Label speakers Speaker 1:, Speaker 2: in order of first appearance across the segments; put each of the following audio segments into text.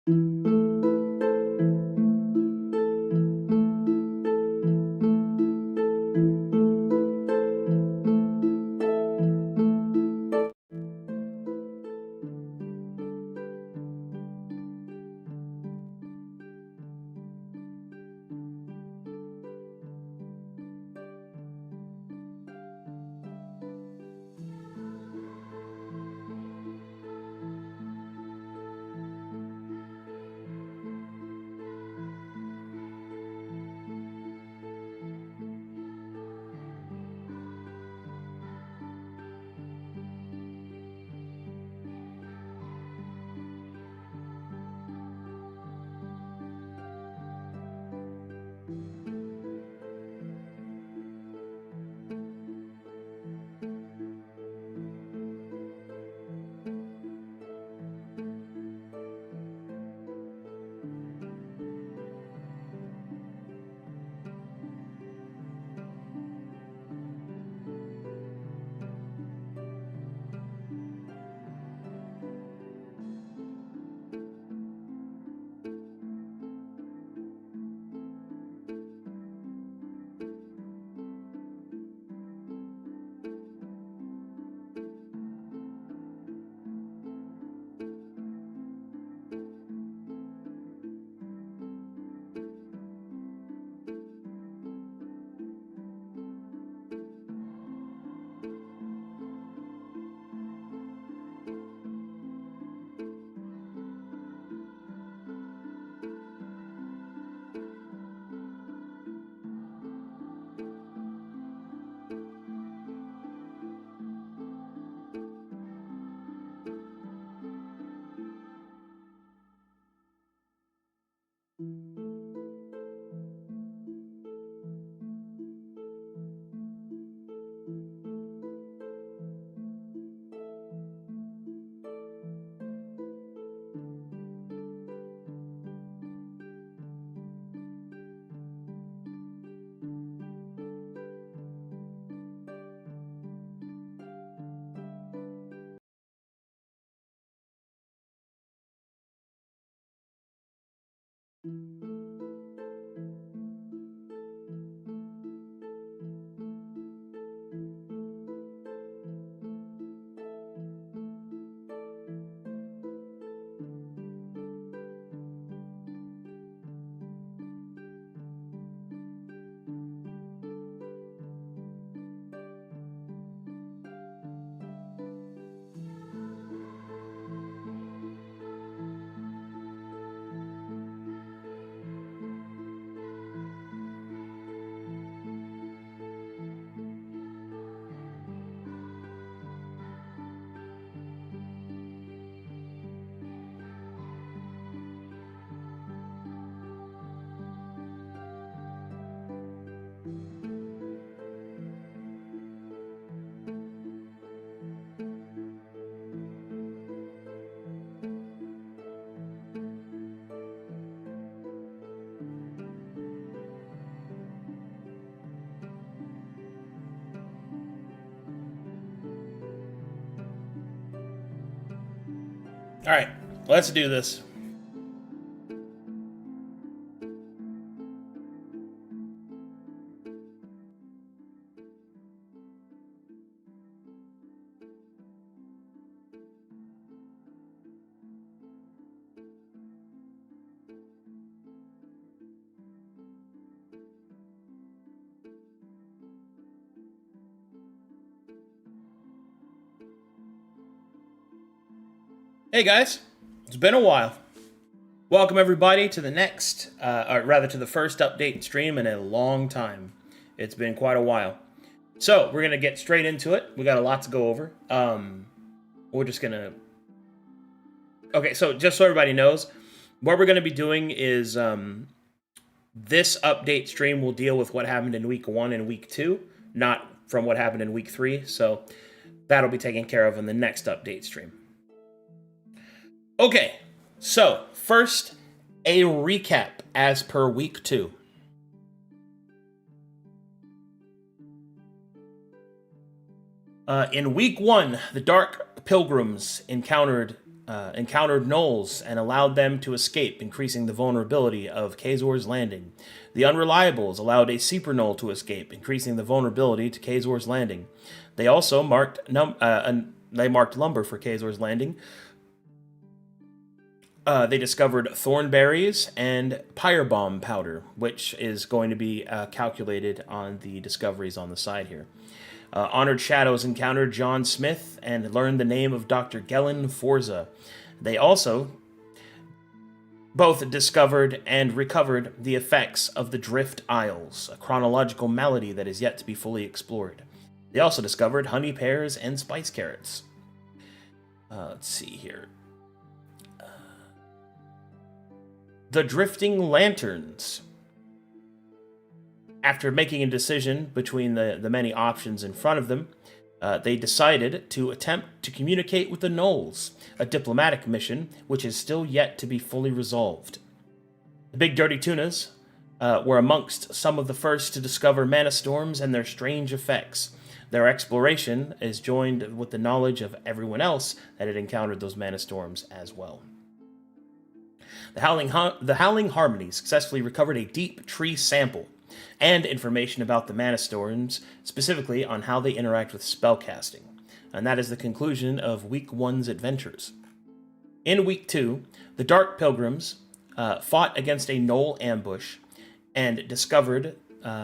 Speaker 1: All right, let's do this. Hey guys, it's been a while. Welcome everybody to the next, or rather to the first update stream in a long time. It's been quite a while. So we're gonna get straight into it. We got a lot to go over. We're just gonna. Okay, so just so everybody knows, what we're gonna be doing is this update stream will deal with what happened in week 1 and week 2, not from what happened in week 3. So that'll be taken care of in the next update stream. Okay, so first, a recap as per week 2. In week 1, the Dark Pilgrims encountered encountered gnolls and allowed them to escape, increasing the vulnerability of Kazor's Landing. The Unreliables allowed a Seeper Gnoll to escape, increasing the vulnerability to Kazor's Landing. They also marked lumber for Kazor's Landing. They discovered thornberries and pyre bomb powder, which is going to be calculated on the discoveries on the side here. Honored Shadows encountered John Smith and learned the name of Dr. Gellin Forza. They also both discovered and recovered the effects of the Drift Isles, a chronological malady that is yet to be fully explored. They also discovered honey pears and spice carrots. Let's see here. The Drifting Lanterns. After making a decision between the many options in front of them, they decided to attempt to communicate with the gnolls, a diplomatic mission which is still yet to be fully resolved. The Big Dirty Tunas were amongst some of the first to discover mana storms and their strange effects. Their exploration is joined with the knowledge of everyone else that had encountered those mana storms as well. The Howling Harmony successfully recovered a deep tree sample and information about the mana storms, specifically on how they interact with spellcasting. And that is the conclusion of Week 1's adventures. In Week 2, the Dark Pilgrims fought against a gnoll ambush and discovered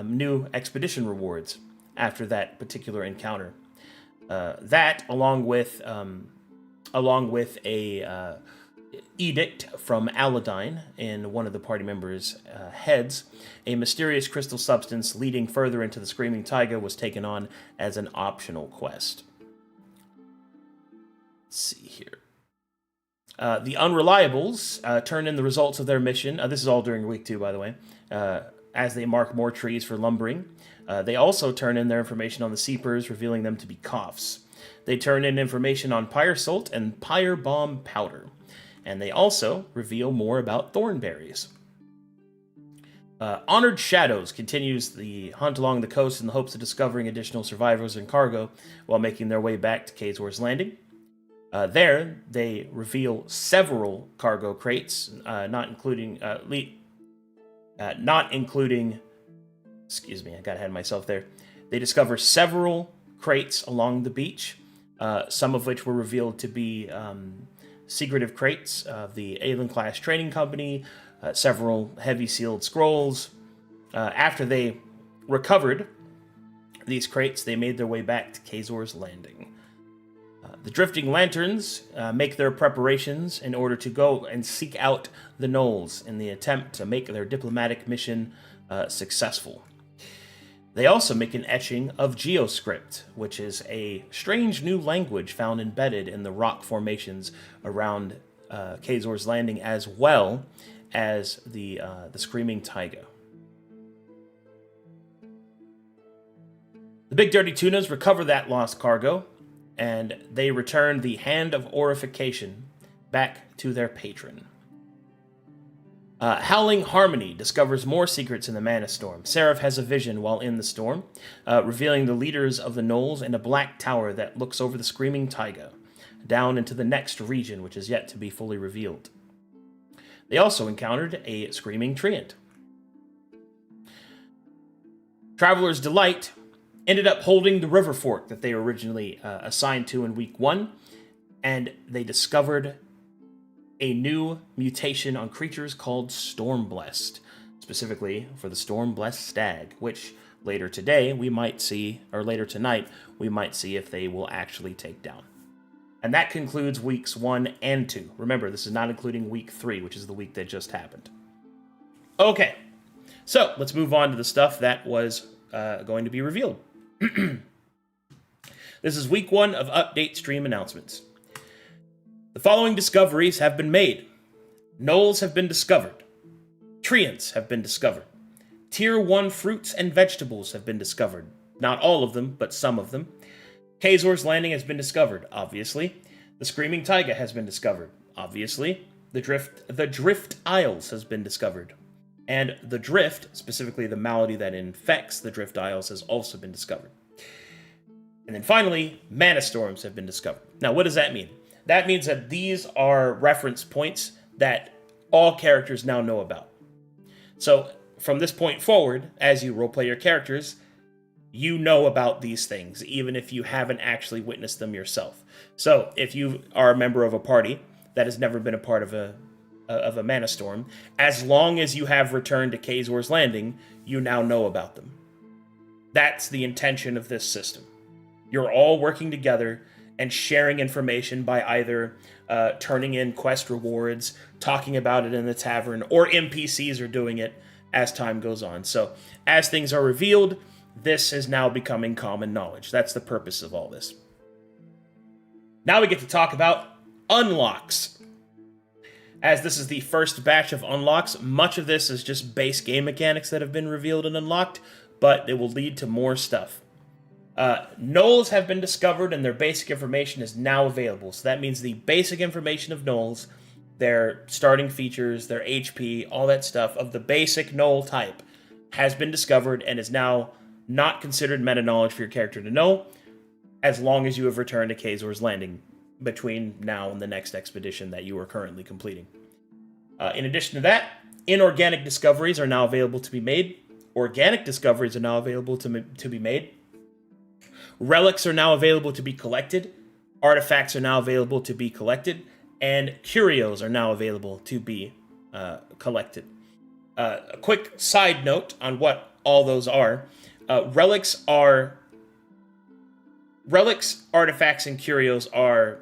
Speaker 1: new expedition rewards after that particular encounter. That, along with a edict from Aladine in one of the party members' heads, a mysterious crystal substance leading further into the Screaming Taiga was taken on as an optional quest. Let's see here. The Unreliables turn in the results of their mission. This is all during Week 2, by the way, as they mark more trees for lumbering. They also turn in their information on the Seepers, revealing them to be Koffs. They turn in information on Pyre Salt and Pyre Bomb Powder. And they also reveal more about thornberries. Honored Shadows continues the hunt along the coast in the hopes of discovering additional survivors and cargo while making their way back to Kazor's Landing. There, they reveal several cargo crates, not including... Excuse me, I got ahead of myself there. They discover several crates along the beach, some of which were revealed to be secretive crates of the Aelenclast Trading Company, several heavy sealed scrolls. After they recovered these crates, they made their way back to Kazor's Landing. The Drifting Lanterns make their preparations in order to go and seek out the gnolls in the attempt to make their diplomatic mission successful. They also make an etching of Geoscript, which is a strange new language found embedded in the rock formations around Kazor's Landing, as well as the Screaming Taiga. The Big Dirty Tunas recover that lost cargo, and they return the Hand of Orification back to their patron. Howling Harmony discovers more secrets in the Mana Storm. Seraph has a vision while in the storm, revealing the leaders of the gnolls in a black tower that looks over the Screaming Taiga, down into the next region, which is yet to be fully revealed. They also encountered a Screaming Treant. Traveler's Delight ended up holding the river fork that they were originally assigned to in Week 1, and they discovered a new mutation on creatures called Stormblessed, specifically for the Stormblessed Stag, which later today we might see, or later tonight, we might see if they will actually take down. And that concludes Weeks 1 and 2. Remember, this is not including Week 3, which is the week that just happened. Okay, so let's move on to the stuff that was going to be revealed. This is Week 1 of Update Stream Announcements. The following discoveries have been made. Gnolls have been discovered. Treants have been discovered. Tier 1 fruits and vegetables have been discovered. Not all of them, but some of them. Kazor's Landing has been discovered, obviously. The Screaming Taiga has been discovered, obviously. The Drift Isles has been discovered. And the Drift, specifically the malady that infects the Drift Isles, has also been discovered. And then finally, Mana Storms have been discovered. Now, what does that mean? that means that these are reference points that all characters now know about. So from this point forward, as you roleplay your characters, you know about these things, even if you haven't actually witnessed them yourself. So if you are a member of a party that has never been a part of a mana storm, as long as you have returned to Kazor's Landing, you now know about them. That's the intention of this system. You're all working together and sharing information by either turning in quest rewards, talking about it in the tavern, or NPCs are doing it as time goes on. So as things are revealed, this is now becoming common knowledge. That's the purpose of all this. Now we get to talk about unlocks. As this is the first batch of unlocks, much of this is just base game mechanics that have been revealed and unlocked, but it will lead to more stuff. Gnolls have been discovered and their basic information is now available. So that means the basic information of gnolls, their starting features, their HP, all that stuff of the basic gnoll type has been discovered and is now not considered meta knowledge for your character to know, as long as you have returned to Kazor's Landing between now and the next expedition that you are currently completing. In addition to that, inorganic discoveries are now available to be made. Organic discoveries are now available to be made. Relics are now available to be collected. Artifacts are now available to be collected. And curios are now available to be collected. A quick side note on what all those are. Relics, artifacts, and curios are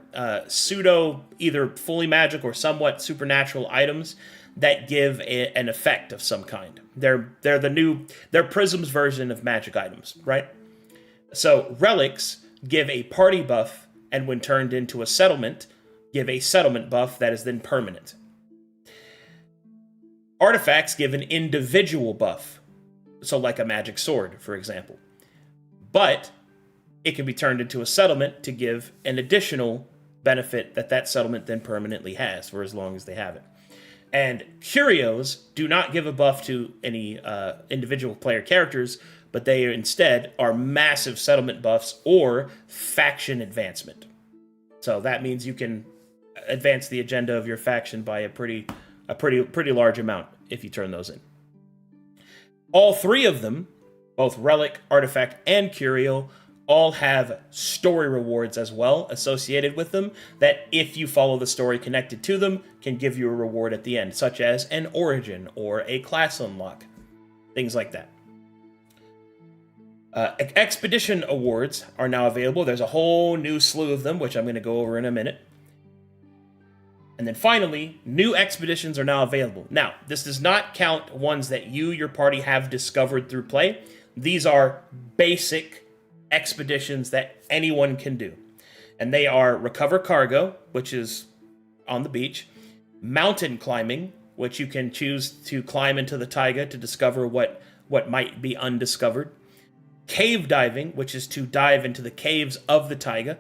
Speaker 1: pseudo, either fully magic or somewhat supernatural items that give an effect of some kind. They're Prism's version of magic items, right? So relics give a party buff, and when turned into a settlement, give a settlement buff that is then permanent. Artifacts give an individual buff, so like a magic sword, for example. But it can be turned into a settlement to give an additional benefit that settlement then permanently has for as long as they have it. And curios do not give a buff to any individual player characters, but they instead are massive settlement buffs or faction advancement. So that means you can advance the agenda of your faction by a pretty large amount if you turn those in. All three of them, both relic, artifact, and curio, all have story rewards as well associated with them that, if you follow the story connected to them, can give you a reward at the end, such as an origin or a class unlock, things like that. Expedition awards are now available. There's a whole new slew of them, which I'm going to go over in a minute. And then finally, new expeditions are now available. Now, this does not count ones that your party have discovered through play. These are basic expeditions that anyone can do. And they are recover cargo, which is on the beach, mountain climbing, which you can choose to climb into the taiga to discover what might be undiscovered, cave diving, which is to dive into the caves of the taiga,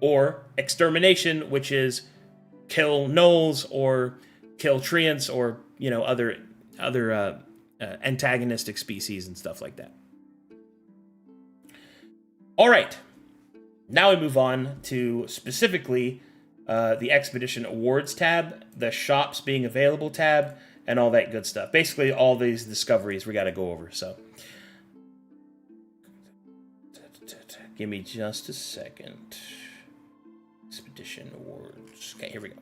Speaker 1: or extermination, which is kill gnolls or kill treants or other antagonistic species and stuff like that. All right, now we move on to specifically the Expedition Awards tab, the Shops Being Available tab, and all that good stuff. Basically, all these discoveries we got to go over. So, give me just a second. Expedition Awards. Okay, here we go.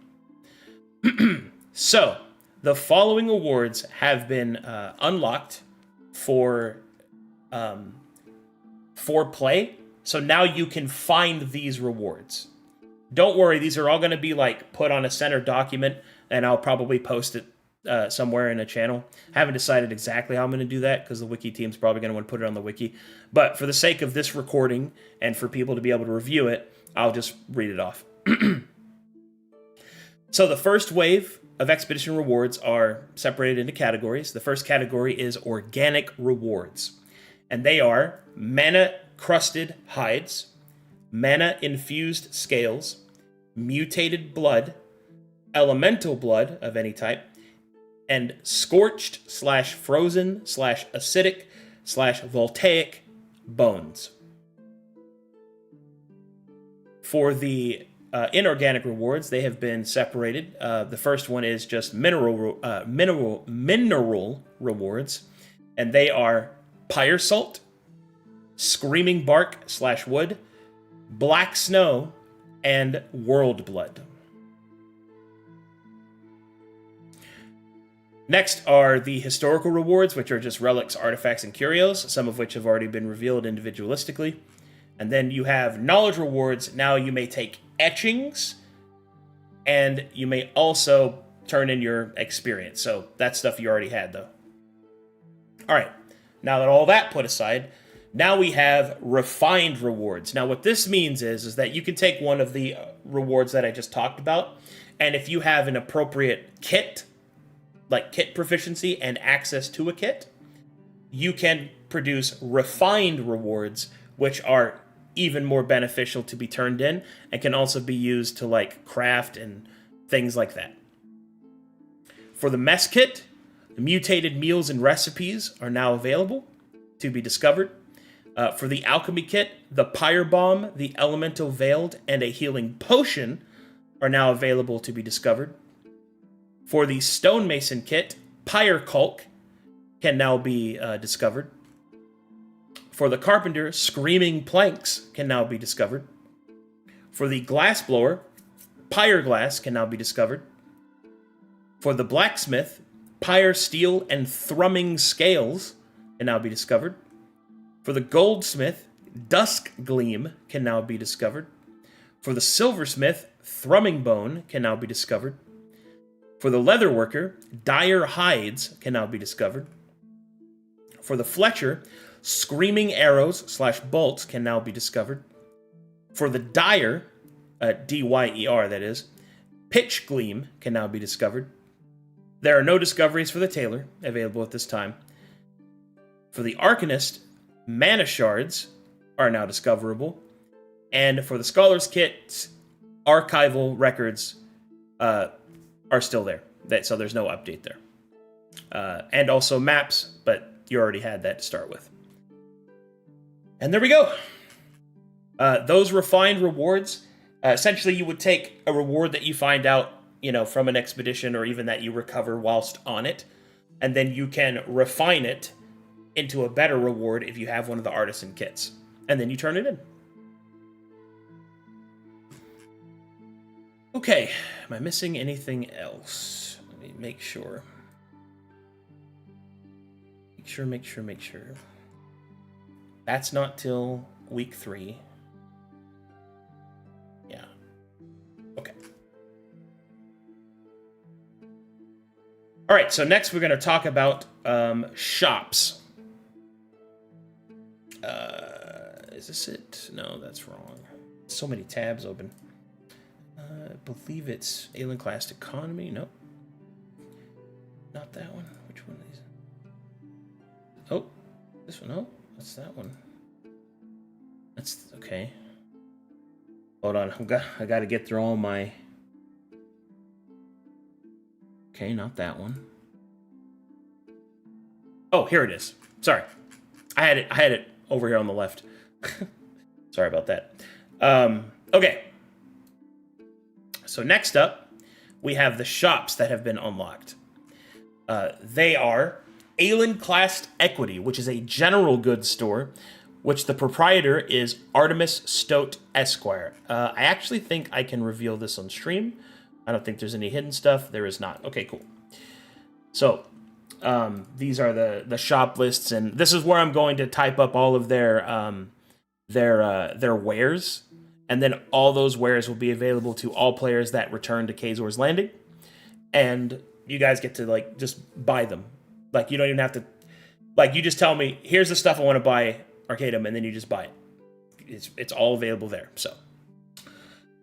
Speaker 1: So, the following awards have been unlocked for play. So now you can find these rewards. Don't worry, these are all going to be put on a center document, and I'll probably post it somewhere in a channel. Haven't decided exactly how I'm going to do that because the wiki team's probably going to want to put it on the wiki. But for the sake of this recording and for people to be able to review it, I'll just read it off. So the first wave of expedition rewards are separated into categories. The first category is organic rewards, and they are mana-crusted hides, mana-infused scales, mutated blood, elemental blood of any type, and scorched/frozen/acidic/voltaic bones. For the inorganic rewards, they have been separated. The first one is just mineral rewards, and they are Pyre Salt, Screaming Bark / Wood, Black Snow, and World Blood. Next are the historical rewards, which are just relics, artifacts, and curios, some of which have already been revealed individualistically. And then you have knowledge rewards. Now you may take etchings, and you may also turn in your experience. So that's stuff you already had, though. All right, now that all that put aside, now we have refined rewards. Now what this means is that you can take one of the rewards that I just talked about, and if you have an appropriate kit, like kit proficiency and access to a kit, you can produce refined rewards, which are even more beneficial to be turned in and can also be used to like craft and things like that. For the mess kit, the mutated meals and recipes are now available to be discovered. For the alchemy kit, the Pyre Bomb, the Elemental Veiled, and a healing potion are now available to be discovered. For the stonemason kit, Pyre Caulk can now be discovered. For the carpenter, Screaming Planks can now be discovered. For the glassblower, Pyre Glass can now be discovered. For the blacksmith, Pyre Steel and Thrumming Scales can now be discovered. For the goldsmith, Dusk Gleam can now be discovered. For the silversmith, Thrumming Bone can now be discovered. For the leatherworker, Dire Hides can now be discovered. For the fletcher, Screaming Arrows / Bolts can now be discovered. For the dyer, D-Y-E-R that is, Pitch Gleam can now be discovered. There are no discoveries for the tailor available at this time. For the arcanist, Mana Shards are now discoverable. And for the scholar's kit, archival records are still there. So there's no update there. And also maps, but you already had that to start with. And there we go. Those refined rewards, essentially you would take a reward that you find out, from an expedition or even that you recover whilst on it, and then you can refine it into a better reward if you have one of the artisan kits. And then you turn it in. Okay, am I missing anything else? Let me make sure. Make sure. That's not till week 3. Yeah. Okay. All right, so next we're going to talk about shops. Is this it? No, that's wrong. So many tabs open. I believe it's Aelenclast Economy. Nope. Not that one. Which one of these? Oh, this one. Oh, what's that one? That's okay. Hold on. I got to get through all my. Okay, not that one. Oh, here it is. Sorry, I had it over here on the left. Sorry about that. Okay. So next up, we have the shops that have been unlocked. They are Aelenclast Equity, which is a general goods store, which the proprietor is Artemis Stote Esquire. I actually think I can reveal this on stream. I don't think there's any hidden stuff. There is not. Okay, cool. So these are the shop lists, and this is where I'm going to type up all of their wares. And then all those wares will be available to all players that return to Kazor's Landing. And you guys get to, just buy them. You don't even have to... you just tell me, here's the stuff I want to buy, Arcadum, and then you just buy it. It's all available there, so...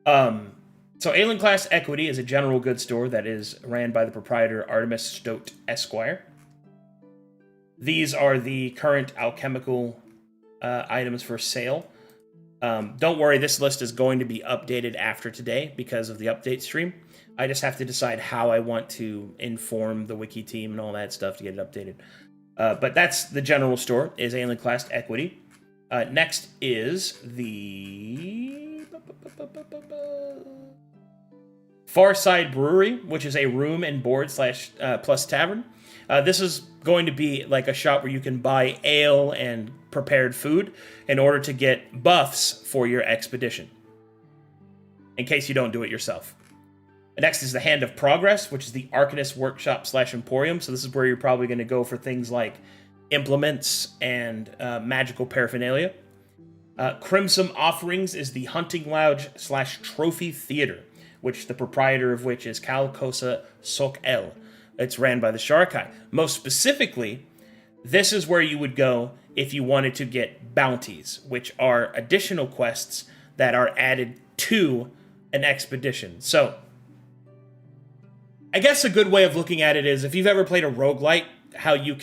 Speaker 1: So Aelenclast Equity is a general goods store that is ran by the proprietor Artemis Stote Esquire. These are the current alchemical items for sale. Don't worry, this list is going to be updated after today because of the update stream. I just have to decide how I want to inform the wiki team and all that stuff to get it updated. But that's the general store, is Aelenclast Equity. Next is the Farside Brewery, which is a room and board slash plus tavern. This is going to be like a shop where you can buy ale and prepared food in order to get buffs for your expedition, in case you don't do it yourself. Next is the Hand of Progress, which is the Arcanist Workshop slash Emporium. So this is where you're probably going to go for things like implements and magical paraphernalia. Crimson Offerings is the Hunting Lodge slash Trophy Theater, which the proprietor of which is Kalkosa Sok-El. It's ran by the Sharkai. Most specifically, this is where you would go if you wanted to get bounties, which are additional quests that are added to an expedition. So, I guess a good way of looking at it is if you've ever played a roguelite, how you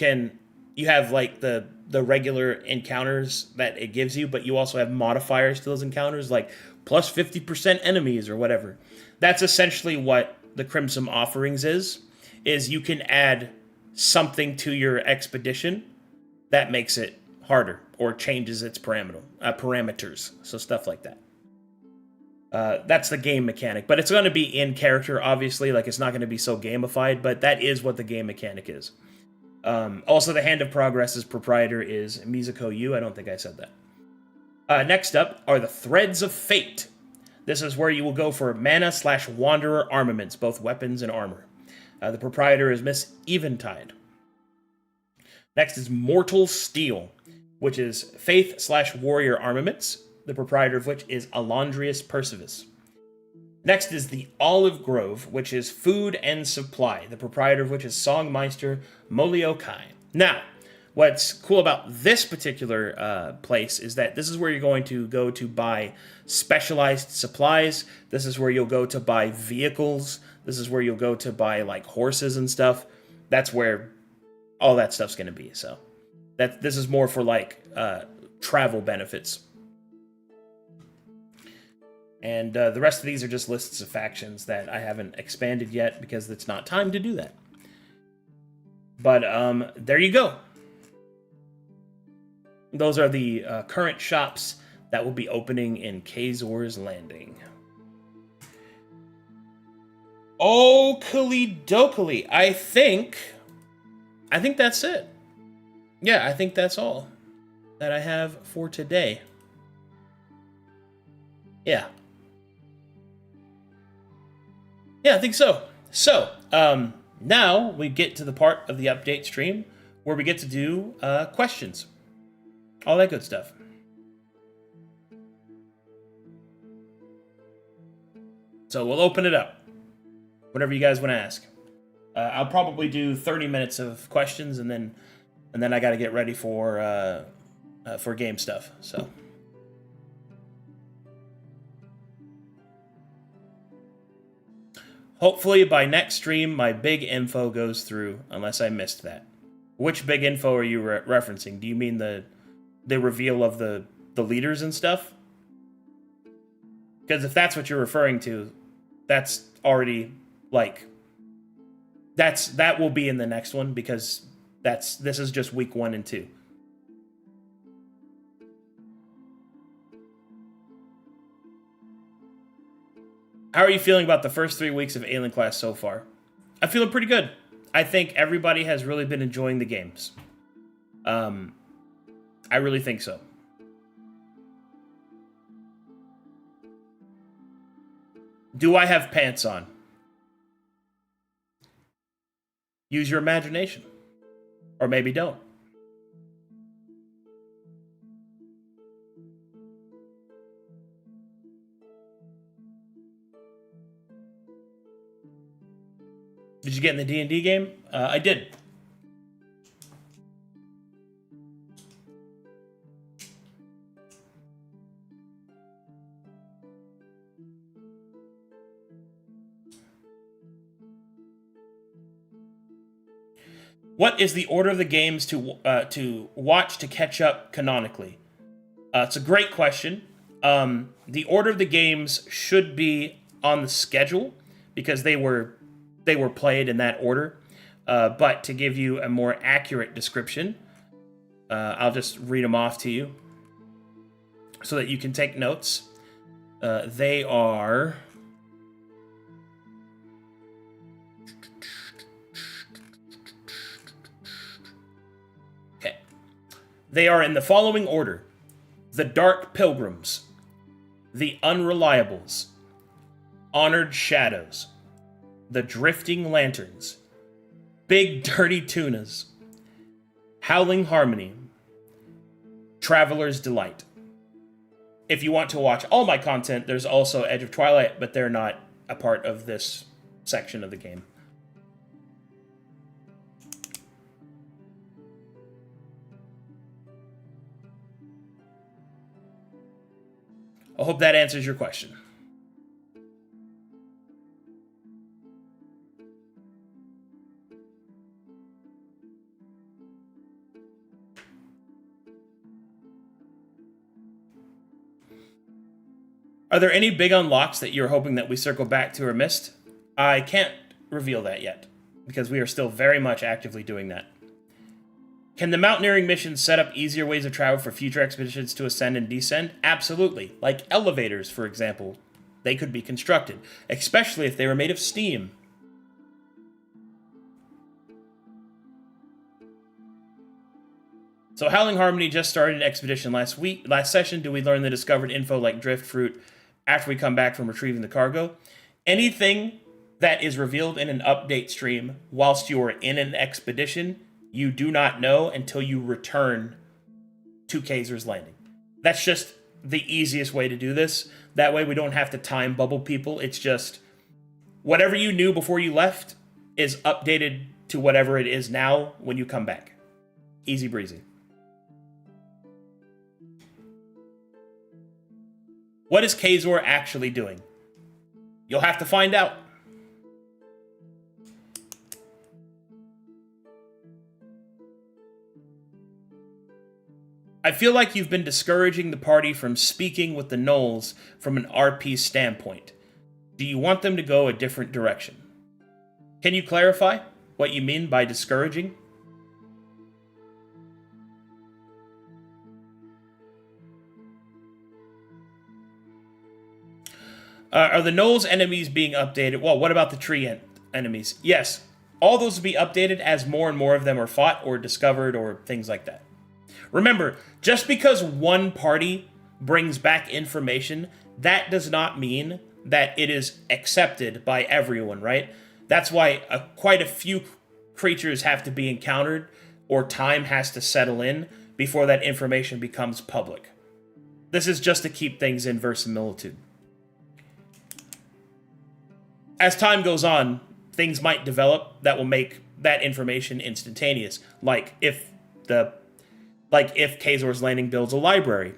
Speaker 1: have like the regular encounters that it gives you, but you also have modifiers to those encounters, like plus 50% enemies or whatever. That's essentially what the Crimson Offerings is you can add something to your expedition that makes it harder or changes its parameters. So stuff like that. That's the game mechanic, but it's going to be in character, obviously. Like, it's not going to be so gamified, but that is what the game mechanic is. Also, the Hand of Progress's proprietor is Mizuko Yu. I don't think I said that. Next up are the Threads of Fate. This is where you will go for mana slash wanderer armaments, both weapons and armor. The proprietor is Miss Eventide. Next is Mortal Steel, which is faith slash warrior armaments, the proprietor of which is Alondrius Percivis. Next is the Olive Grove, which is food and supply, the proprietor of which is Songmeister Moliokai. Now, what's cool about this particular place is that this is where you're going to go to buy specialized supplies. This is where you'll go to buy vehicles. This is where you'll go to buy like horses and stuff. That's where all that stuff's going to be. So this is more for like travel benefits. And the rest of these are just lists of factions that I haven't expanded yet because it's not time to do that. But there you go. Those are the current shops that will be opening in Kazor's Landing. Okily dokily. I think that's it. Yeah, I think that's all that I have for today. Yeah. Yeah, I think so. So, now we get to the part of the update stream where we get to do questions. All that good stuff. So we'll open it up. Whatever you guys want to ask. I'll probably do 30 minutes of questions, and then I got to get ready for game stuff. So. Hopefully by next stream, my big info goes through, unless I missed that. Which big info are you referencing? Do you mean the reveal of the leaders and stuff? Because if that's what you're referring to, that's already, like... That will be in the next one, because this is just week 1 and 2. How are you feeling about the first 3 weeks of Aelenclast so far? I'm feeling pretty good. I think everybody has really been enjoying the games. I really think so. Do I have pants on? Use your imagination. Or maybe don't. Did you get in the D&D game? I did. What is the order of the games to watch to catch up canonically? It's a great question. The order of the games should be on the schedule because they were played in that order. But to give you a more accurate description, I'll just read them off to you so that you can take notes. They are... Okay. They are in the following order. The Dark Pilgrims, the Unreliables, Honored Shadows, the Drifting Lanterns, Big Dirty Tunas, Howling Harmony, Traveler's Delight. If you want to watch all my content, there's also Edge of Twilight, but they're not a part of this section of the game. I hope that answers your question. Are there any big unlocks that you're hoping that we circle back to or missed? I can't reveal that yet, because we are still very much actively doing that. Can the mountaineering missions set up easier ways of travel for future expeditions to ascend and descend? Absolutely. Like elevators, for example. They could be constructed, especially if they were made of steam. So Howling Harmony just started an expedition last session. Do we learn the discovered info like drift fruit after we come back from retrieving the cargo? Anything that is revealed in an update stream whilst you are in an expedition, you do not know until you return to Kaiser's Landing. That's just the easiest way to do this. That way we don't have to time bubble people. It's just whatever you knew before you left is updated to whatever it is now when you come back. Easy breezy. What is Kazor actually doing? You'll have to find out. I feel like you've been discouraging the party from speaking with the Gnolls from an RP standpoint. Do you want them to go a different direction? Can you clarify what you mean by discouraging? Are the Gnolls enemies being updated? Well, what about the tree enemies? Yes, all those will be updated as more and more of them are fought or discovered or things like that. Remember, just because one party brings back information, that does not mean that it is accepted by everyone, right? That's why quite a few creatures have to be encountered or time has to settle in before that information becomes public. This is just to keep things in verisimilitude. As time goes on, things might develop that will make that information instantaneous. Like if Kazor's Landing builds a library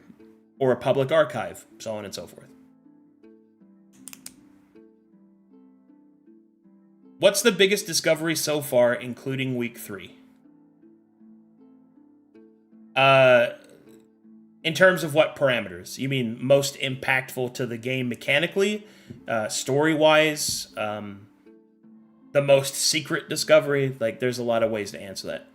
Speaker 1: or a public archive, so on and so forth. What's the biggest discovery so far, including week 3? In terms of what parameters? You mean most impactful to the game mechanically, story-wise, the most secret discovery? Like, there's a lot of ways to answer that.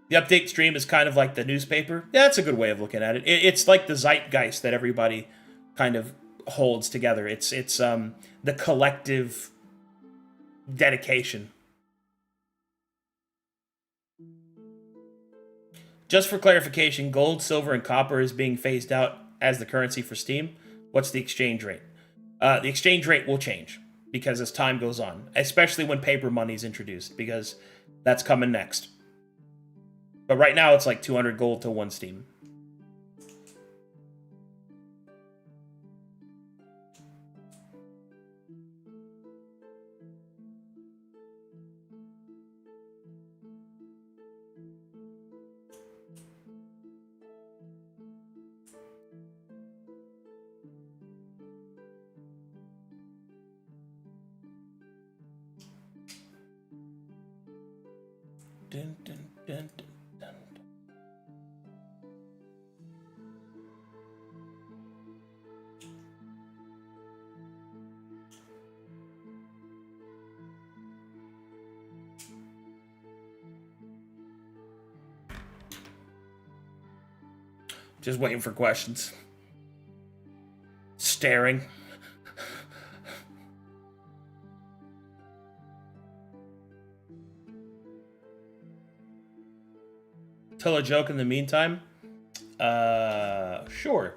Speaker 1: The update stream is kind of like the newspaper. Yeah, that's a good way of looking at it. It's like the zeitgeist that everybody kind of holds together. It's the collective dedication. Just for clarification, gold, silver, and copper is being phased out as the currency for Steam. What's the exchange rate? The exchange rate will change because as time goes on, especially when paper money is introduced, because that's coming next. But right now, it's like 200 gold to 1 Steam. Dun, dun, dun, dun. Just waiting for questions. Staring. Tell a joke in the meantime? Sure.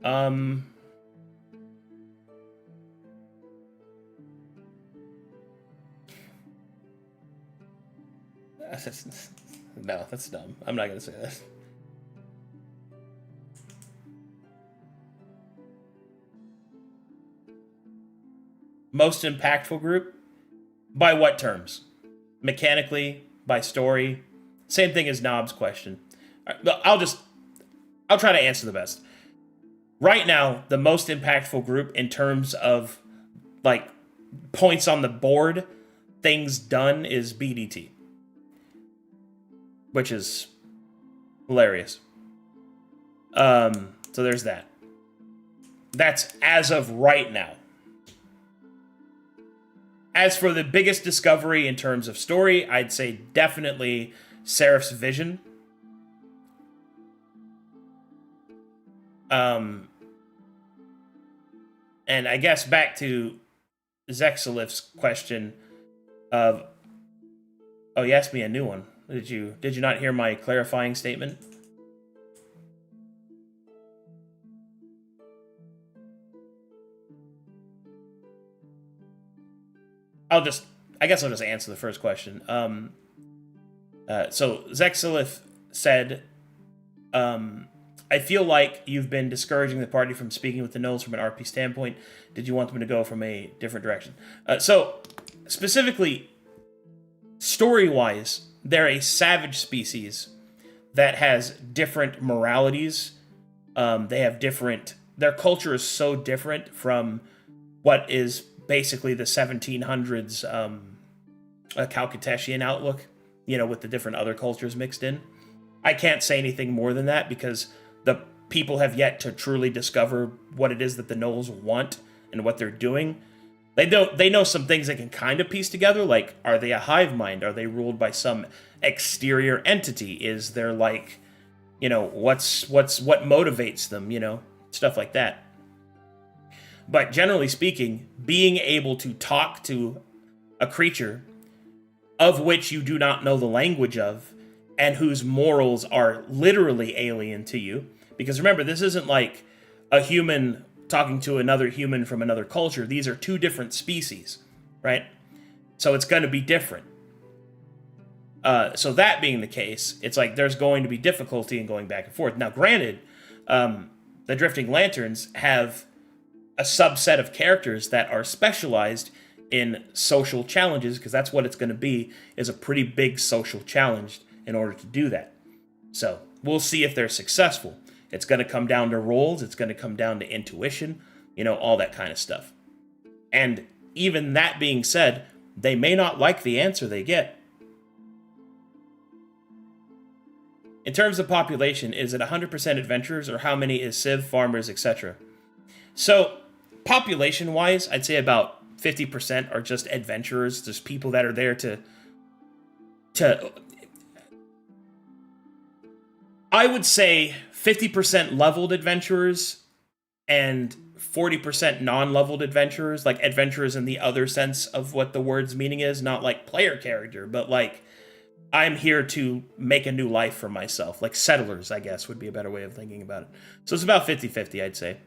Speaker 1: No, that's dumb. I'm not gonna say that. Most impactful group? By what terms? Mechanically? By story? Same thing as Knob's question. I'll try to answer the best. Right now, the most impactful group in terms of like points on the board, things done, is BDT, which is hilarious. So there's that. That's as of right now. As for the biggest discovery in terms of story, I'd say definitely Seraph's vision. And I guess back to Zexalif's question of, oh, you asked me a new one. Did you not hear my clarifying statement? I guess I'll just answer the first question. So Zexalif said, I feel like you've been discouraging the party from speaking with the gnolls from an RP standpoint. Did you want them to go from a different direction? So, specifically, story-wise, they're a savage species that has different moralities. They have different... Their culture is so different from what is basically the 1700s Calcuteshian outlook, with the different other cultures mixed in. I can't say anything more than that because the people have yet to truly discover what it is that the gnolls want and what they're doing. They know some things they can kind of piece together, like, are they a hive mind? Are they ruled by some exterior entity? Is there what motivates them, stuff like that. But generally speaking, being able to talk to a creature of which you do not know the language of, and whose morals are literally alien to you. Because remember, this isn't like a human talking to another human from another culture. These are two different species, right? So it's going to be different. So that being the case, it's like there's going to be difficulty in going back and forth. Now, granted, the Drifting Lanterns have a subset of characters that are specialized in social challenges, because that's what it's going to be, is a pretty big social challenge in order to do that. So we'll see if they're successful. It's going to come down to rolls. It's going to come down to intuition, all that kind of stuff. And even that being said, they may not like the answer they get. In terms of population, is it 100% adventurers, or how many is civ, farmers, etc.? So population-wise, I'd say about 50% are just adventurers, just people that are there to I would say 50% leveled adventurers and 40% non-leveled adventurers, like adventurers in the other sense of what the word's meaning is, not like player character, but like I'm here to make a new life for myself. Like settlers, I guess, would be a better way of thinking about it. So it's about 50-50, I'd say.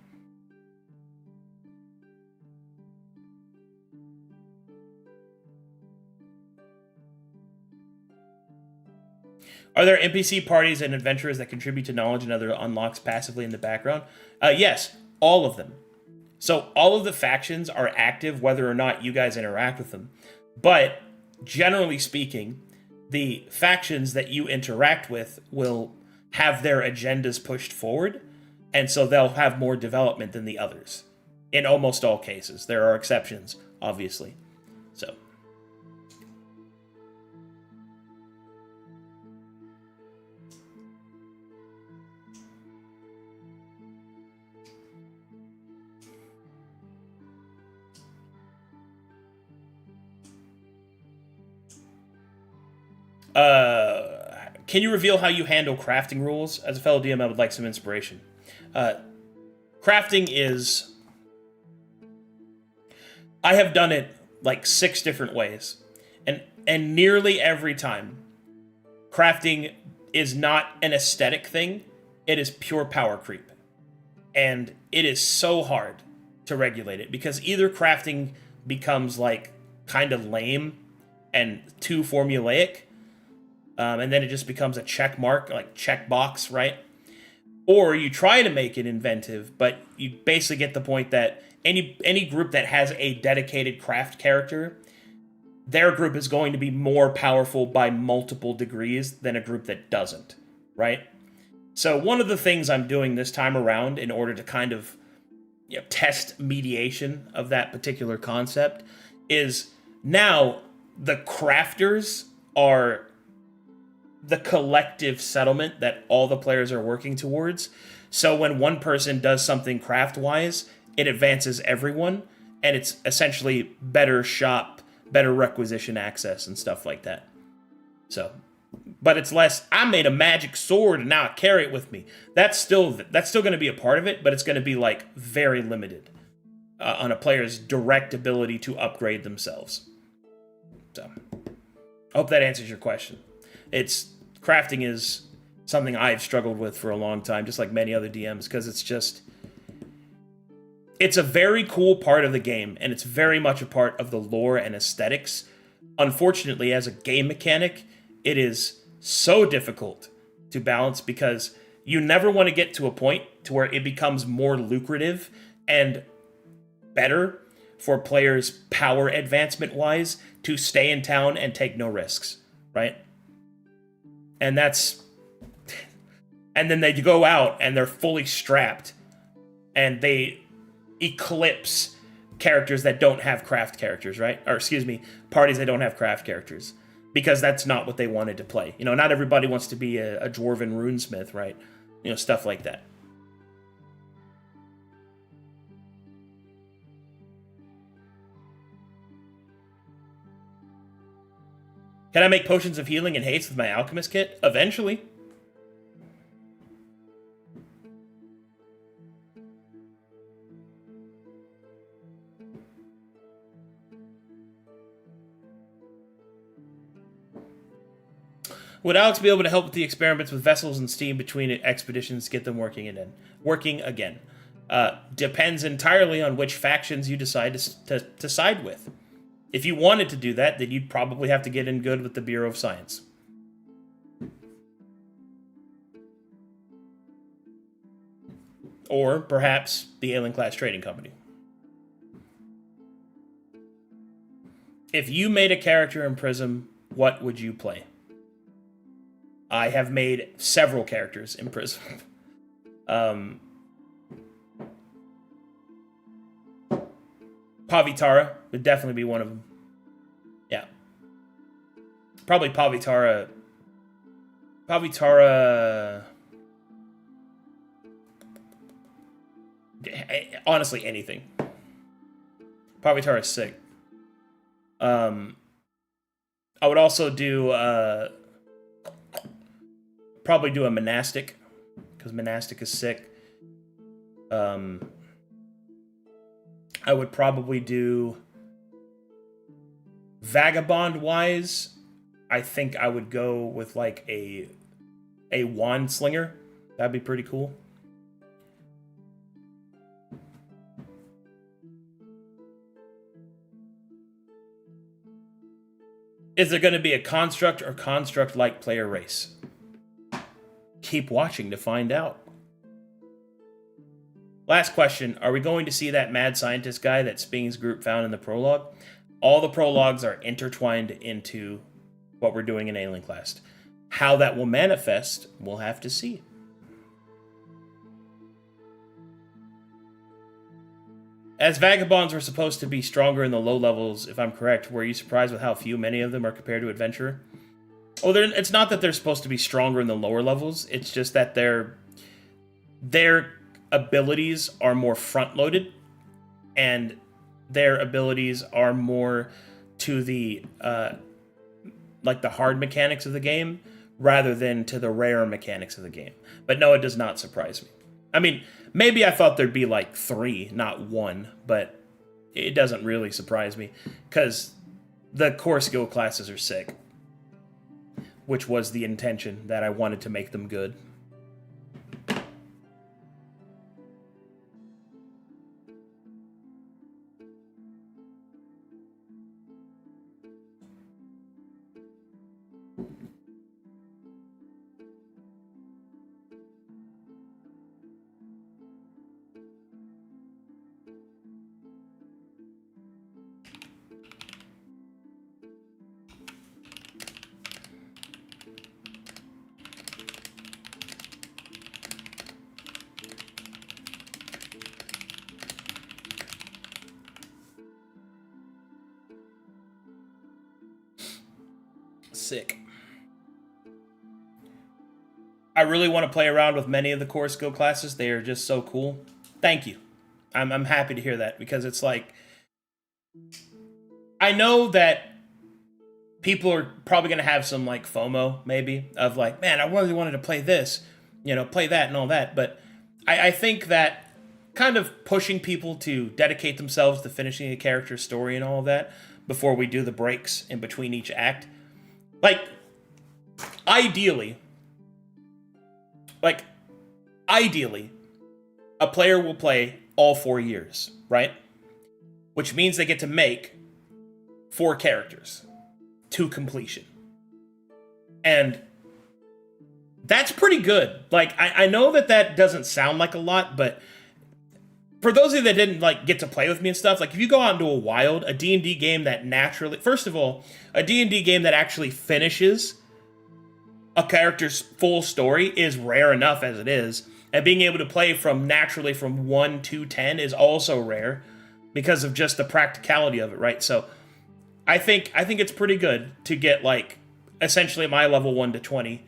Speaker 1: Are there NPC parties and adventurers that contribute to knowledge and other unlocks passively in the background? Yes, all of them. So all of the factions are active whether or not you guys interact with them. But generally speaking, the factions that you interact with will have their agendas pushed forward, and so they'll have more development than the others. In almost all cases. There are exceptions, obviously. So... Can you reveal how you handle crafting rules? As a fellow DM, I would like some inspiration. Crafting is... I have done it like 6 different ways. And nearly every time, crafting is not an aesthetic thing. It is pure power creep. And it is so hard to regulate it because either crafting becomes like kind of lame and too formulaic, and then it just becomes a check mark, like check box, right? Or you try to make it inventive, but you basically get the point that any group that has a dedicated craft character, their group is going to be more powerful by multiple degrees than a group that doesn't, right? So one of the things I'm doing this time around in order to kind of test mediation of that particular concept is now the crafters are the collective settlement that all the players are working towards. So when one person does something craft-wise, it advances everyone, and it's essentially better shop, better requisition access, and stuff like that. So, but it's less, I made a magic sword and now I carry it with me. That's still going to be a part of it, but it's going to be like very limited on a player's direct ability to upgrade themselves. So, I hope that answers your question. Crafting is something I've struggled with for a long time, just like many other DMs, because it's a very cool part of the game, and it's very much a part of the lore and aesthetics. Unfortunately, as a game mechanic, it is so difficult to balance because you never want to get to a point to where it becomes more lucrative and better for players power advancement wise to stay in town and take no risks, right? And then they go out and they're fully strapped and they eclipse characters that don't have craft characters, right? Or excuse me, parties that don't have craft characters, because that's not what they wanted to play. Not everybody wants to be a dwarven runesmith, right? Stuff like that. Can I make potions of healing and haste with my alchemist kit? Eventually. Would Alex be able to help with the experiments with vessels and steam between expeditions to get them working again? Depends entirely on which factions you decide to side with. If you wanted to do that, then you'd probably have to get in good with the Bureau of Science. Or perhaps the Aelenclast Trading Company. If you made a character in Prism, what would you play? I have made several characters in Prism. Pavitara would definitely be one of them. Yeah. Probably Pavitara. Honestly, anything. Pavitara is sick. I would also do... probably do a monastic, because monastic is sick. I would probably do vagabond wise. I think I would go with like a wand slinger. That'd be pretty cool. Is there going to be a construct or construct-like player race? Keep watching to find out. Last question. Are we going to see that mad scientist guy that Sping's group found in the prologue? All the prologues are intertwined into what we're doing in Aelenclast. How that will manifest, we'll have to see. As vagabonds were supposed to be stronger in the low levels, if I'm correct, were you surprised with how many of them are compared to adventurer? Well, it's not that they're supposed to be stronger in the lower levels. It's just that their abilities are more front-loaded, and their abilities are more to the like the hard mechanics of the game, rather than to the rare mechanics of the game. But no, it does not surprise me. I mean, maybe I thought there'd be like 3, not 1, but it doesn't really surprise me because the core skill classes are sick, which was the intention, that I wanted to make them good. Sick. I really want to play around with many of the core skill classes. They are just so cool. Thank you. I'm happy to hear that, because it's like, I know that people are probably going to have some like FOMO, maybe, of like, man, I really wanted to play this, play that and all that. But I think that kind of pushing people to dedicate themselves to finishing a character's story and all of that before we do the breaks in between each act, like, ideally, a player will play all 4 years, right? Which means they get to make 4 characters to completion. And that's pretty good. Like, I know that doesn't sound like a lot, but for those of you that didn't like get to play with me and stuff, like if you go out into a wild, a D&D game that naturally, first of all, a D&D game that actually finishes a character's full story is rare enough as it is, and being able to play naturally from 1 to 10 is also rare because of just the practicality of it, right? So I think it's pretty good to get like essentially my level 1 to 20,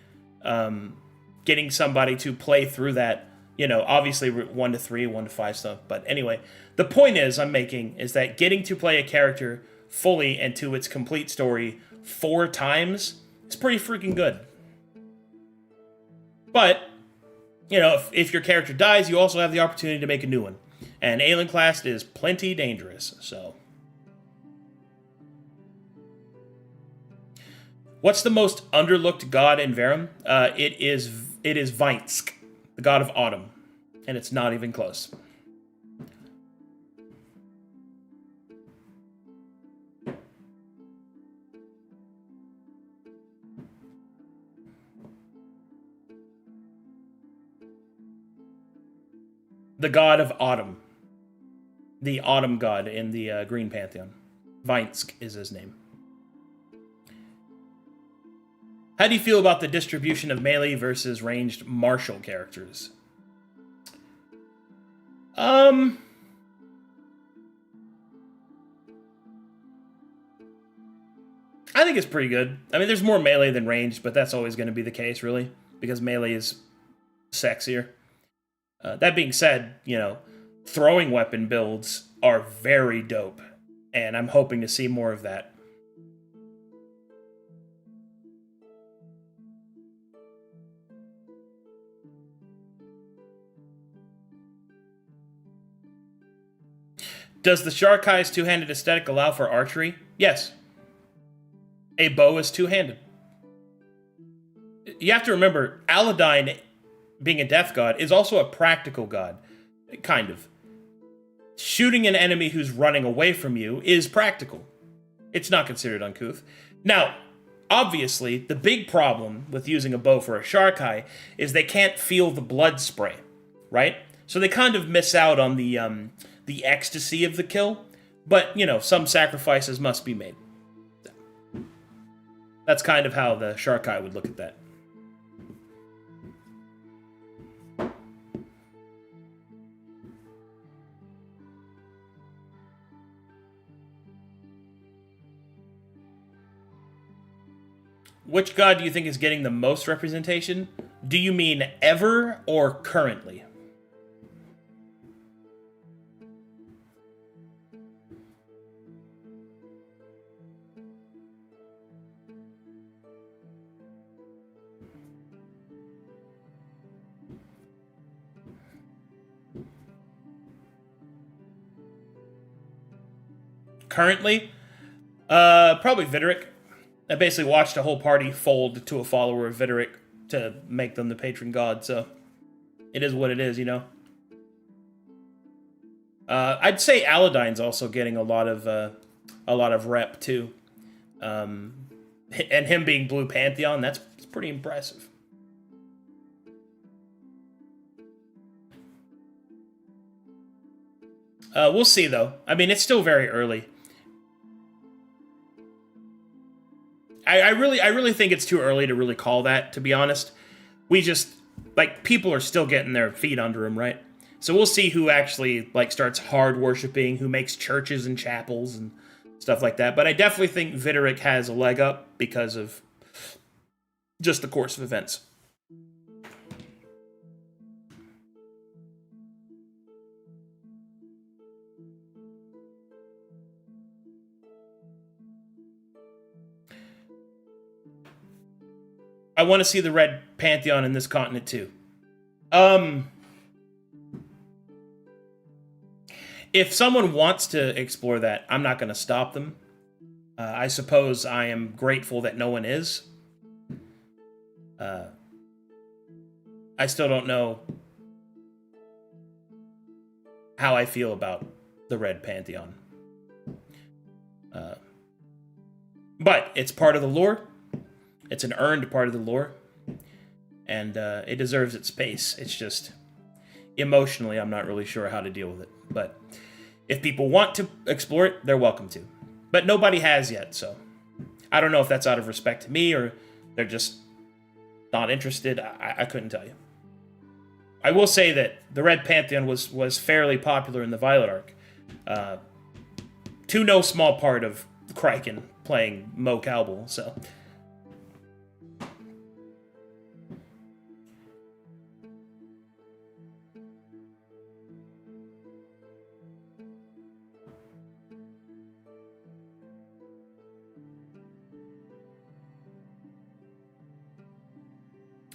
Speaker 1: getting somebody to play through that. Obviously 1 to 3, 1 to 5 stuff. But anyway, the point I'm making is that getting to play a character fully and to its complete story 4 times is pretty freaking good. But, if your character dies, you also have the opportunity to make a new one. And Aelenclast is plenty dangerous, so. What's the most underlooked god in Verum? It is Vinsk, the god of autumn. And it's not even close. The god of autumn. The autumn god in the Green Pantheon. Vinsk is his name. How do you feel about the distribution of melee versus ranged martial characters? I think it's pretty good. I mean, there's more melee than ranged, but that's always going to be the case, really, because melee is sexier. That being said, throwing weapon builds are very dope, and I'm hoping to see more of that. Does the Sharkai's two-handed aesthetic allow for archery? Yes. A bow is two-handed. You have to remember, Aladdin, being a death god, is also a practical god. Kind of. Shooting an enemy who's running away from you is practical. It's not considered uncouth. Now, obviously, the big problem with using a bow for a Sharkai is they can't feel the blood spray, right? So they kind of miss out on the ecstasy of the kill, but, some sacrifices must be made. That's kind of how the Sharkai would look at that. Which god do you think is getting the most representation? Do you mean ever or currently? Currently, probably Videric. I basically watched a whole party fold to a follower of Videric to make them the patron god, so it is what it is, you know. I'd say Aladine's also getting a lot of rep too, and him being Blue Pantheon, that's pretty impressive. We'll see though. I mean, it's still very early. I really think it's too early to really call that, to be honest. We just, like, people are still getting their feet under them, right? So we'll see who actually, like, starts hard worshiping, who makes churches and chapels and stuff like that. But I definitely think Videric has a leg up because of just the course of events. I want to see the Red Pantheon in this continent too. If someone wants to explore that, I'm not going to stop them. I suppose I am grateful that no one is. I still don't know how I feel about the Red Pantheon. But it's part of the lore. It's an earned part of the lore. And it deserves its space. It's just, emotionally, I'm not really sure how to deal with it. But if people want to explore it, they're welcome to. But nobody has yet, so I don't know if that's out of respect to me or they're just not interested. I couldn't tell you. I will say that the Red Pantheon was fairly popular in the Violet Arc. To no small part of Kraken playing Mo Cowbell, so...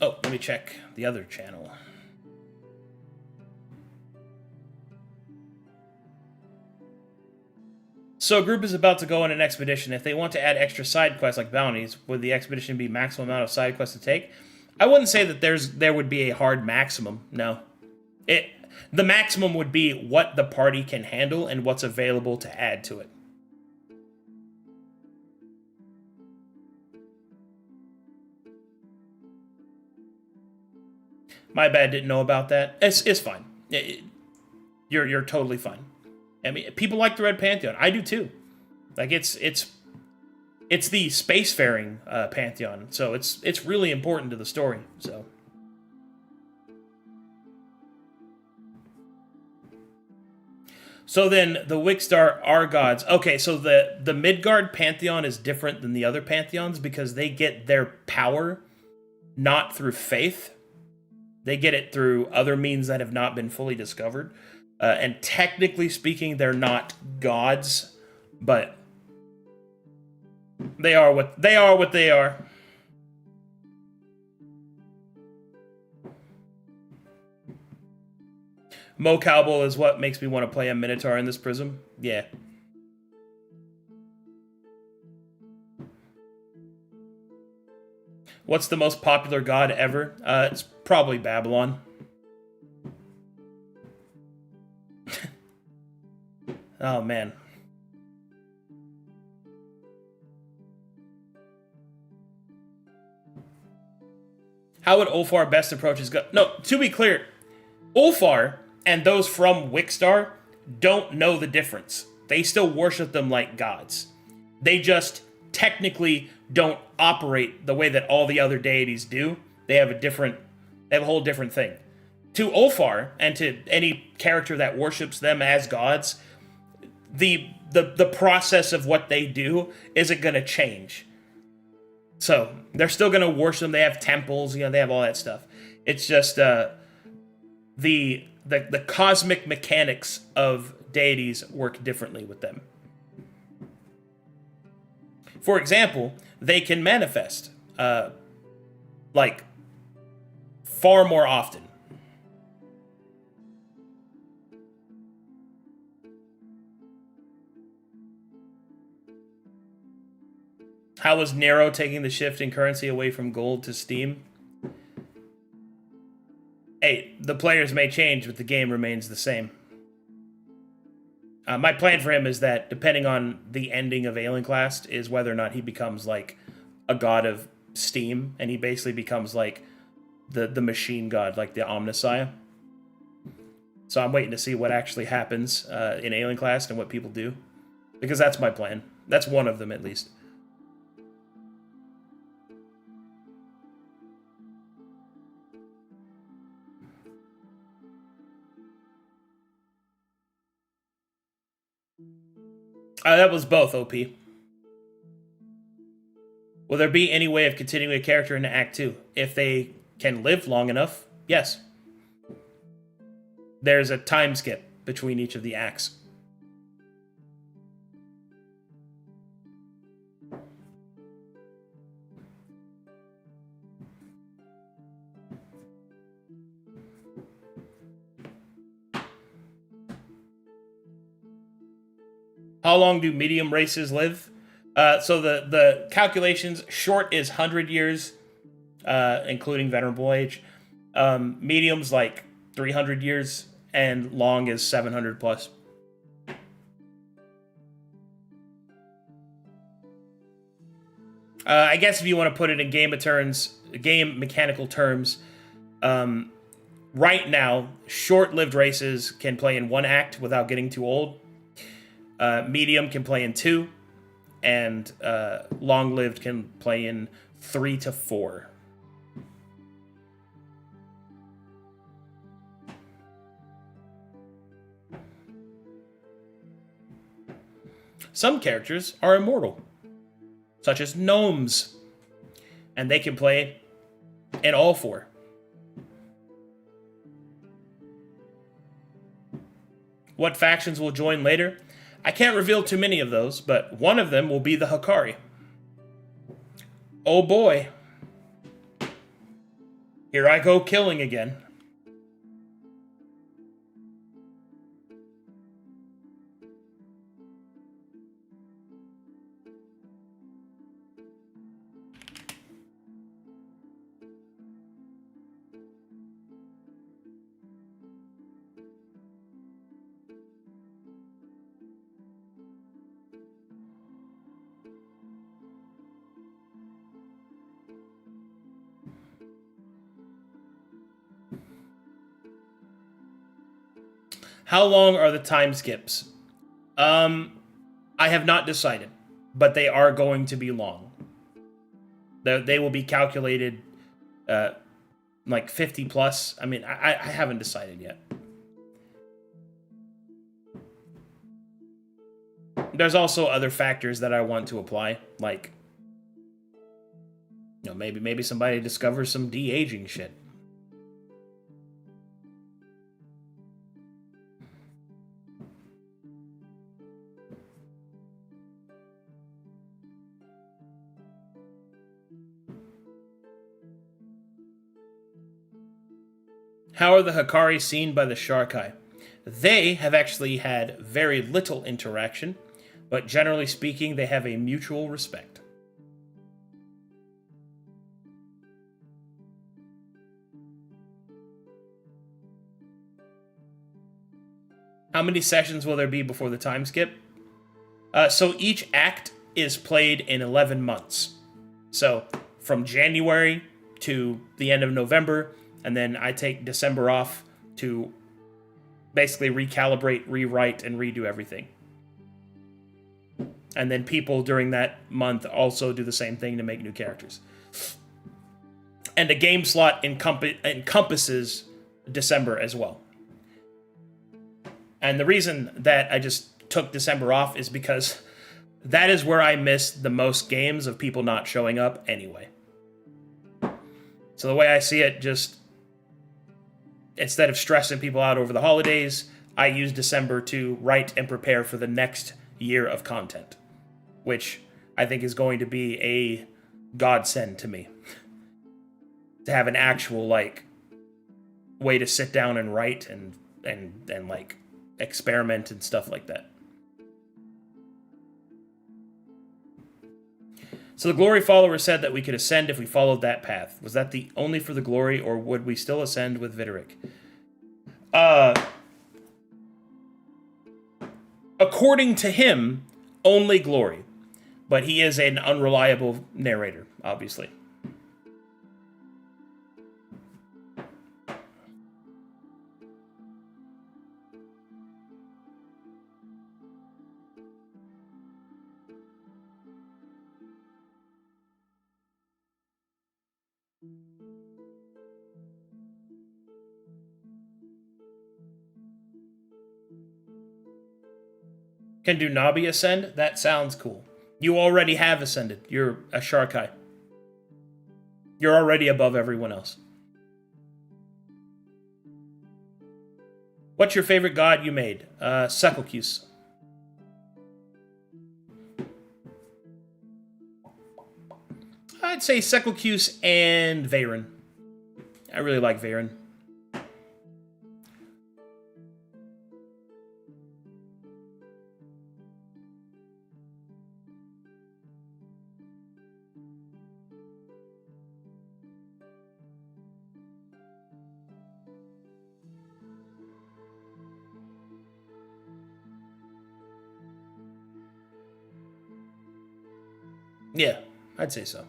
Speaker 1: Oh, let me check the other channel. So a group is about to go on an expedition. If they want to add extra side quests like bounties, would the expedition be maximum amount of side quests to take? I wouldn't say that there would be a hard maximum, no. The maximum would be what the party can handle and what's available to add to it. My bad, didn't know about that. It's fine. You're totally fine. I mean, people like the Red Pantheon. I do too. Like it's the spacefaring pantheon, so it's really important to the story. So then the Wixstar are gods. Okay, so the Midgard pantheon is different than the other pantheons because they get their power not through faith. They get it through other means that have not been fully discovered. And technically speaking, they're not gods, but they are what they are. Mo Cowbell is what makes me want to play a Minotaur in this prism. Yeah. What's the most popular god ever? It's probably Babylon. Oh, man. How would Ulfar best approach his god? No, to be clear, Ulfar and those from Wixstar don't know the difference. They still worship them like gods. They just technically don't operate the way that all the other deities do. They have a whole different thing. To Ulfar and to any character that worships them as gods, the process of what they do isn't going to change. So they're still going to worship them. They have temples, they have all that stuff. It's just the cosmic mechanics of deities work differently with them. For example, they can manifest like far more often. How was Nero taking the shift in currency away from gold to Steam? Hey, the players may change, but the game remains the same. My plan for him is that, depending on the ending of Aelenclast, is whether or not he becomes like a god of Steam, and he basically becomes like the machine god, like the Omnissiah. So I'm waiting to see what actually happens in Aelenclast and what people do, because that's my plan. That's one of them, at least. That was both, OP. Will there be any way of continuing a character into Act 2? If they can live long enough, yes. There's a time skip between each of the acts. How long do medium races live? So the calculations, short is 100 years, including venerable age. Medium's like 300 years, and long is 700 plus. I guess if you want to put it in game mechanical terms, right now, short-lived races can play in 1 act without getting too old. Medium can play in 2, and long-lived can play in 3 to 4. Some characters are immortal, such as gnomes, and they can play in all 4. What factions will join later? I can't reveal too many of those, but one of them will be the Hikari. Oh boy. Here I go killing again. How long are the time skips? I have not decided, but they are going to be long. They will be calculated like 50 plus. I mean, I haven't decided yet. There's also other factors that I want to apply, like, you know, maybe somebody discovers some de-aging shit. How are the Hikari seen by the Sharkai? They have actually had very little interaction, but generally speaking, they have a mutual respect. How many sessions will there be before the time skip? So each act is played in 11 months. So from January to the end of November, and then I take December off to basically recalibrate, rewrite, and redo everything. And then people during that month also do the same thing to make new characters. And the game slot encompasses December as well. And the reason that I just took December off is because that is where I missed the most games of people not showing up anyway. So the way I see it, just instead of stressing people out over the holidays, I use December to write and prepare for the next year of content, which I think is going to be a godsend to me. To have an actual, like, way to sit down and write and like, experiment and stuff like that. So the glory follower said that we could ascend if we followed that path. Was that the only for the glory, or would we still ascend with Videric? According to him, only glory. But he is an unreliable narrator, obviously. Can Dunabi ascend? That sounds cool. You already have ascended. You're a Sharkai. You're already above everyone else. What's your favorite god you made? Sekelcuse. I'd say Sekelcuse and Veyron. I really like Veyron. Yeah, I'd say so.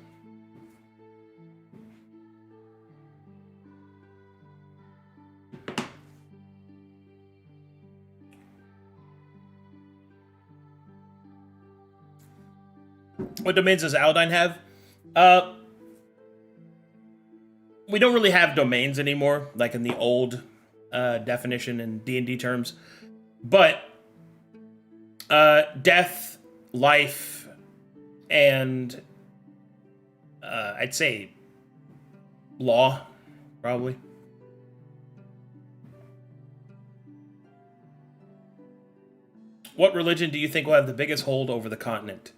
Speaker 1: What domains does Aldine have? We don't really have domains anymore, like in the old definition in D&D terms. But death, life, and I'd say law, probably. What religion do you think will have the biggest hold over the continent?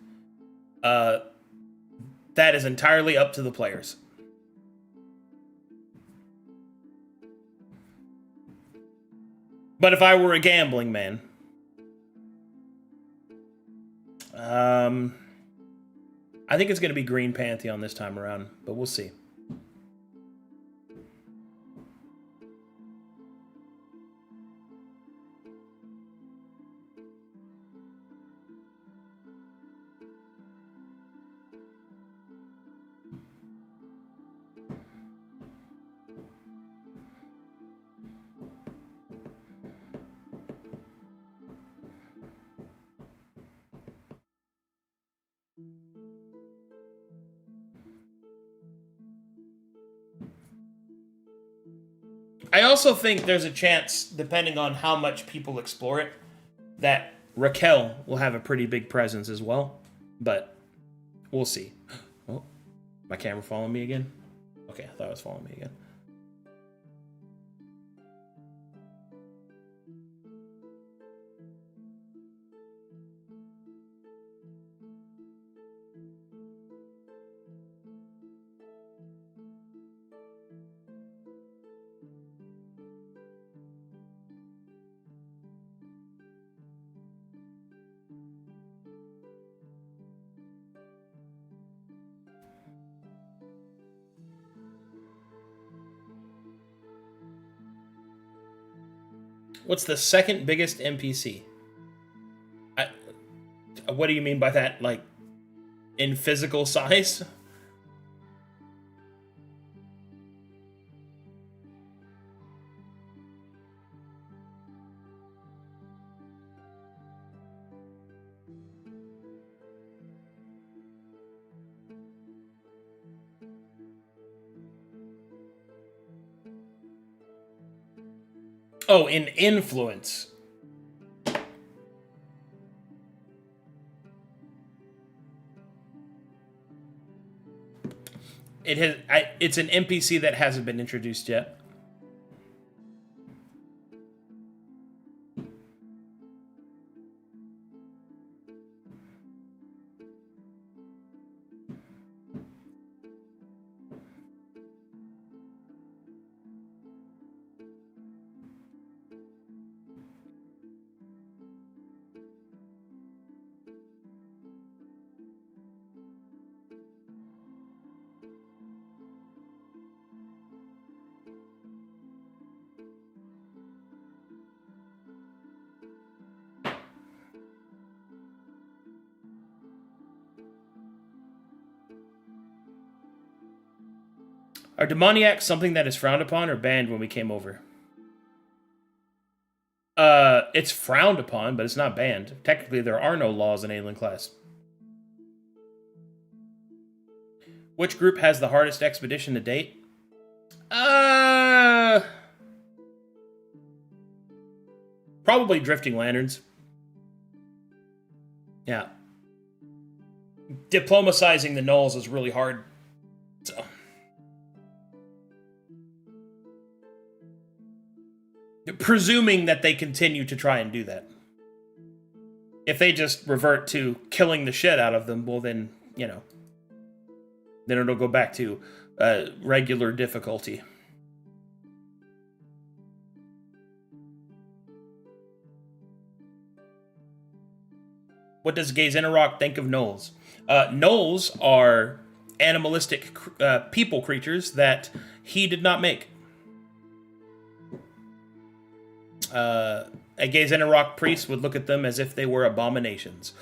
Speaker 1: That is entirely up to the players. But if I were a gambling man, I think it's going to be Green Pantheon this time around, but we'll see. I also think there's a chance, depending on how much people explore it, that Raquel will have a pretty big presence as well. But we'll see. Oh, my camera following me again? Okay, I thought it was following me again. What's the second biggest NPC? What do you mean by that? Like, in physical size? Oh, in influence. It's an NPC that hasn't been introduced yet. Are demoniacs something that is frowned upon or banned when we came over? It's frowned upon, but it's not banned. Technically, there are no laws in Aelenclast. Which group has the hardest expedition to date? Probably Drifting Lanterns. Yeah. Diplomatizing the Gnolls is really hard. So. Presuming that they continue to try and do that. If they just revert to killing the shit out of them, well then, you know, then it'll go back to regular difficulty. What does Gazenerok think of Gnolls? Gnolls are animalistic people creatures that he did not make. A Gazenerok priest would look at them as if they were abominations.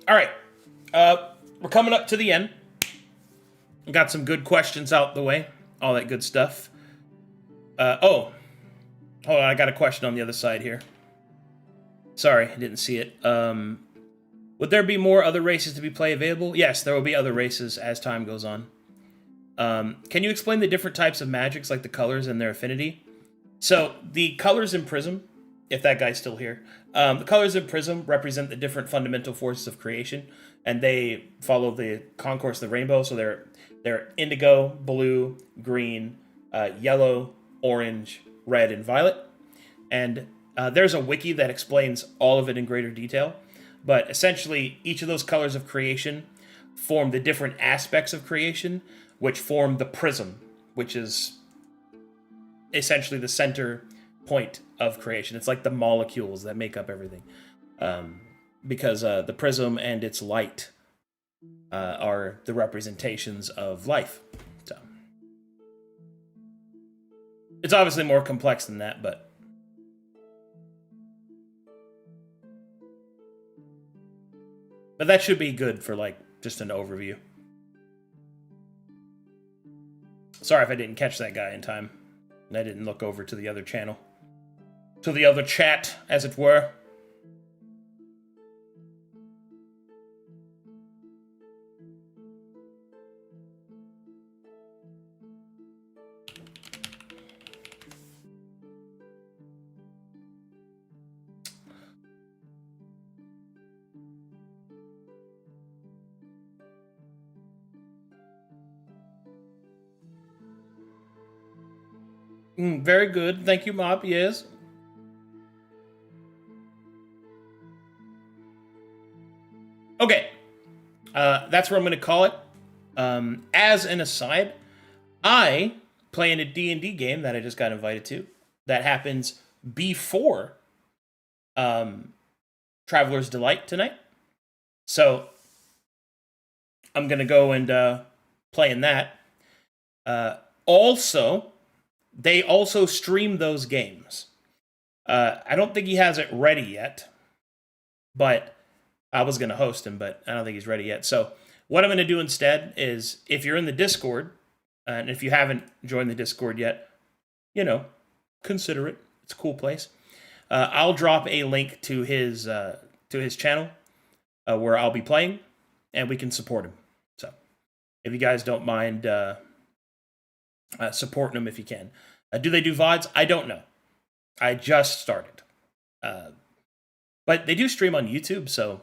Speaker 1: All right, we're coming up to the end. Got some good questions out the way, all that good stuff. Hold on, I got a question on the other side here. Sorry, I didn't see it. Would there be more other races to be play available? Yes, there will be other races as time goes on. Can you explain the different types of magics, like the colors and their affinity? So, the colors in Prism, if that guy's still here, the colors in Prism represent the different fundamental forces of creation, and they follow the concourse of the rainbow, so they're indigo, blue, green, yellow, orange, red, and violet. And there's a wiki that explains all of it in greater detail. But essentially, each of those colors of creation form the different aspects of creation, which form the prism, which is essentially the center point of creation. It's like the molecules that make up everything. Because the prism and its light are the representations of life. So it's obviously more complex than that, but that should be good for like just an overview. Sorry if I didn't catch that guy in time. I didn't look over to the other channel. To the other chat, as it were. Very good. Thank you, Mop. Yes. Okay. That's where I'm going to call it. As an aside, I play in a D&D game that I just got invited to that happens before Traveler's Delight tonight. So I'm going to go and play in that. Also, they also stream those games. I don't think he has it ready yet, but I was going to host him, but I don't think he's ready yet. So what I'm going to do instead is, if you're in the Discord, and if you haven't joined the Discord yet, you know, consider it. It's a cool place. I'll drop a link to his channel where I'll be playing, and we can support him. So if you guys don't mind supporting him if you can. Do they do VODs? I don't know. I just started. But they do stream on YouTube, so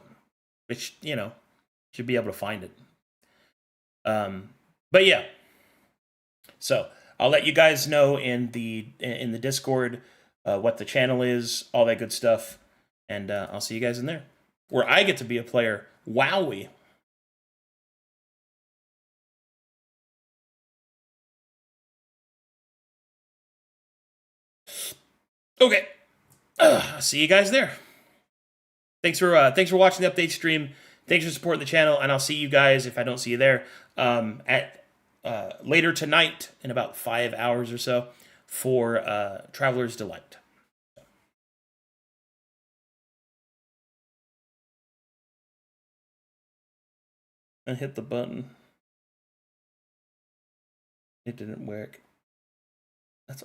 Speaker 1: it should be able to find it. But yeah. So I'll let you guys know in the Discord what the channel is, all that good stuff, and I'll see you guys in there, where I get to be a player. Wowie. Okay. See you guys there. Thanks for watching the update stream. Thanks for supporting the channel, and I'll see you guys if I don't see you there at later tonight in about 5 hours or so for Traveler's Delight. And hit the button. It didn't work. That's